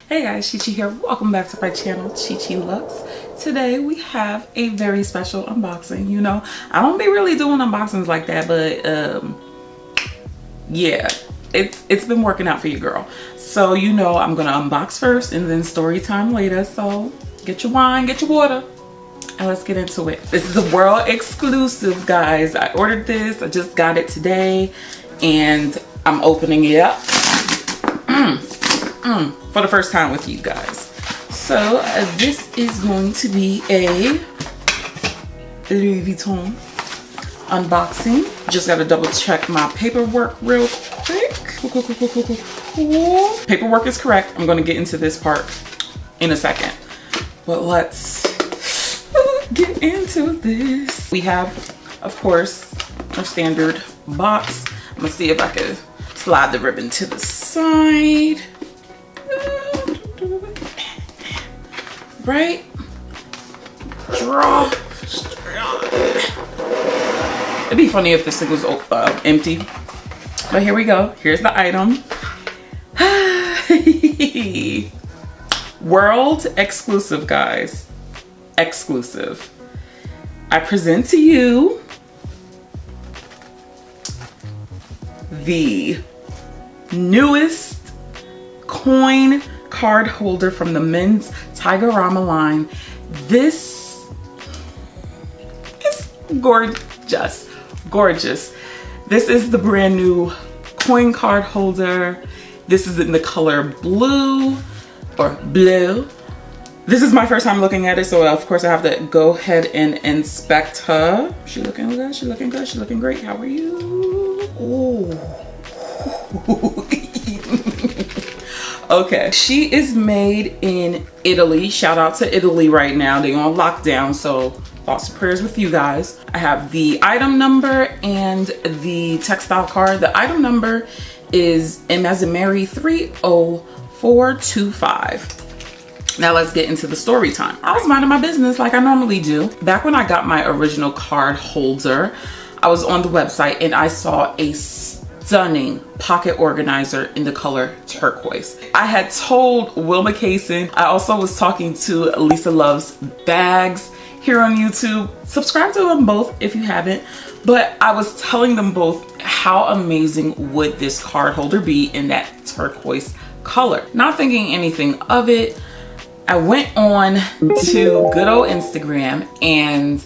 Hey guys, Chi-Chi here. Welcome back to my channel, Chi.Chi.Luxe. Today we have a very special unboxing. You know, I don't be really doing unboxings like that, but yeah, it's been working out for you, girl. So you know I'm gonna unbox first and then story time later. So get your wine, get your water, and let's get into it. This is a world exclusive, guys. I ordered this, I just got it today, and I'm opening it up. For the first time with you guys. So this is going to be a Louis Vuitton unboxing. Just gotta double check my paperwork real quick. Cool. Paperwork is correct. I'm gonna get into this part in a second, but let's get into this. We have, of course, our standard box. I'm gonna see if I can slide the ribbon to the side. Right? Draw. It'd be funny if this thing was empty. But here we go. Here's the item. World exclusive, guys. Exclusive. I present to you the newest coin card holder from the men's Tigerama line. This is gorgeous. This is the brand new coin card holder. This is in the color blue or bleu. This is my first time looking at it, so of course I have to go ahead and inspect her. She looking good, she looking good, she looking great. How are you? Ooh. Okay, she is made in Italy. Shout out to Italy right now. They're on lockdown, so thoughts and prayers with you guys. I have the item number and the textile card. The item number is M as in Mary 30425. Now let's get into the story time. I was minding my business like I normally do. Back when I got my original card holder, I was on the website and I saw a stunning pocket organizer in the color turquoise. I had told Wilma Kaysen, I also was talking to Lisa Loves Bags here on YouTube. Subscribe to them both if you haven't. But I was telling them both how amazing would this card holder be in that turquoise color. Not thinking anything of it, I went on to good old Instagram and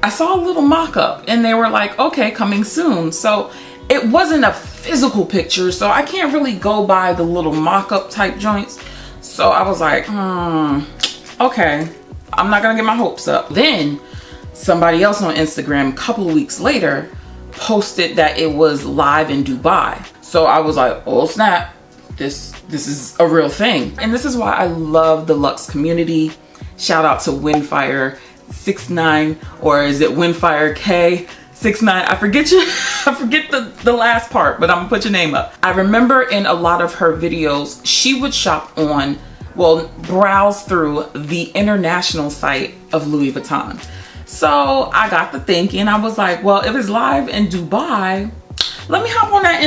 I saw a little mock-up and they were like, okay, coming soon. So it wasn't a physical picture, so I can't really go by the little mock-up type joints. So I was like, okay, I'm not gonna get my hopes up. Then somebody else on Instagram a couple of weeks later posted that it was live in Dubai. So I was like, oh snap, this is a real thing. And this is why I love the Luxe community. Shout out to Windfire69, or is it Windfire K69? I forget the last part, but I'm gonna put your name up. I remember in a lot of her videos, she would shop on, well, browse through the international site of Louis Vuitton. So I got to thinking, I was like, well, if it's live in Dubai, let me hop on that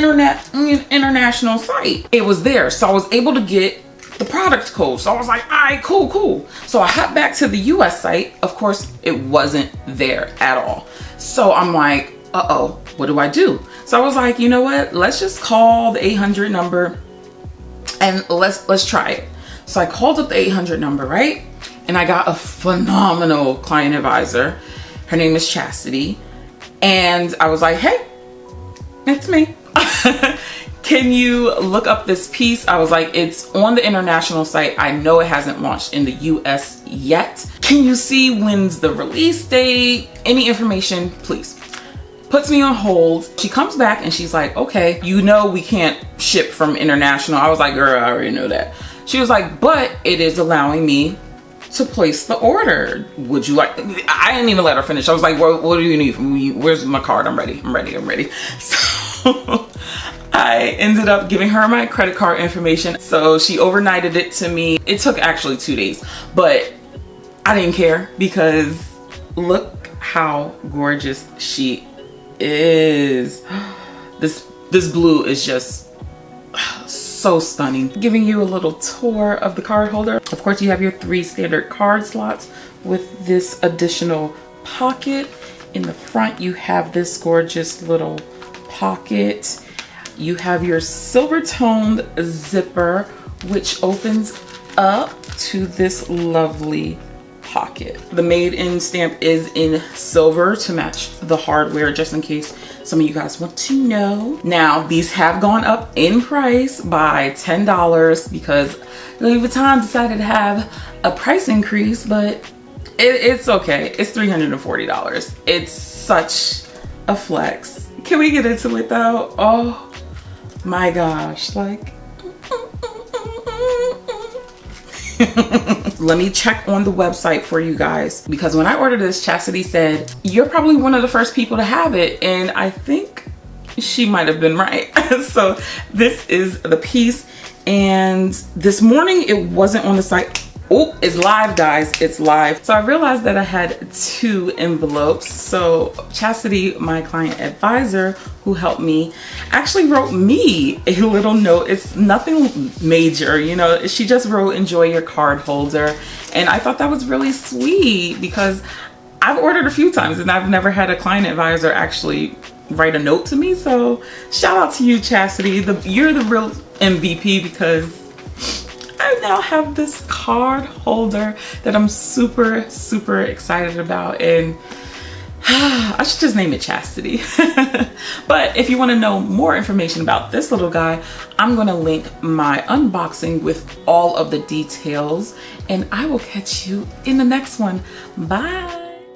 international site. It was there, so I was able to get the product code. So I was like, all right, cool. So I hopped back to the US site. Of course, it wasn't there at all. So I'm like, uh-oh, what do I do? So I was like, you know what? Let's just call the 800 number and let's try it. So I called up the 800 number, right? And I got a phenomenal client advisor. Her name is Chastity. And I was like, hey, it's me. Can you look up this piece? I was like, it's on the international site. I know it hasn't launched in the US yet. Can you see when's the release date? Any information, please. Puts me on hold. She comes back and she's like, okay, you know we can't ship from international. I was like, girl, I already know that. She was like, but it is allowing me to place the order. Would you like, I didn't even let her finish. I was like, well, what do you need from me? Where's my card? I'm ready. So I ended up giving her my credit card information. So she overnighted it to me. It took actually 2 days, but I didn't care because look how gorgeous she is. This blue is just so stunning. Giving you a little tour of the card holder. Of course, you have your 3 standard card slots with this additional pocket. In the front, you have this gorgeous little pocket. You have your silver toned zipper, which opens up to this lovely pocket. The made in stamp is in silver to match the hardware, just in case some of you guys want to know. Now, these have gone up in price by $10 because Louis Vuitton decided to have a price increase, but it's okay. It's $340. It's such a flex. Can we get into it though? Oh my gosh, like let me check on the website for you guys, because when I ordered this, Chastity said, you're probably one of the first people to have it. And I think she might have been right. So this is the piece. And this morning it wasn't on the site. Oh, it's live, guys, it's live. So I realized that I had 2 envelopes. So Chastity, my client advisor who helped me, actually wrote me a little note. It's nothing major, you know, she just wrote, enjoy your card holder. And I thought that was really sweet because I've ordered a few times and I've never had a client advisor actually write a note to me. So shout out to you, Chastity. You're the real MVP, because I now have this card holder that I'm super, super excited about, and I should just name it Chastity. But if you want to know more information about this little guy, I'm going to link my unboxing with all of the details, and I will catch you in the next one. Bye.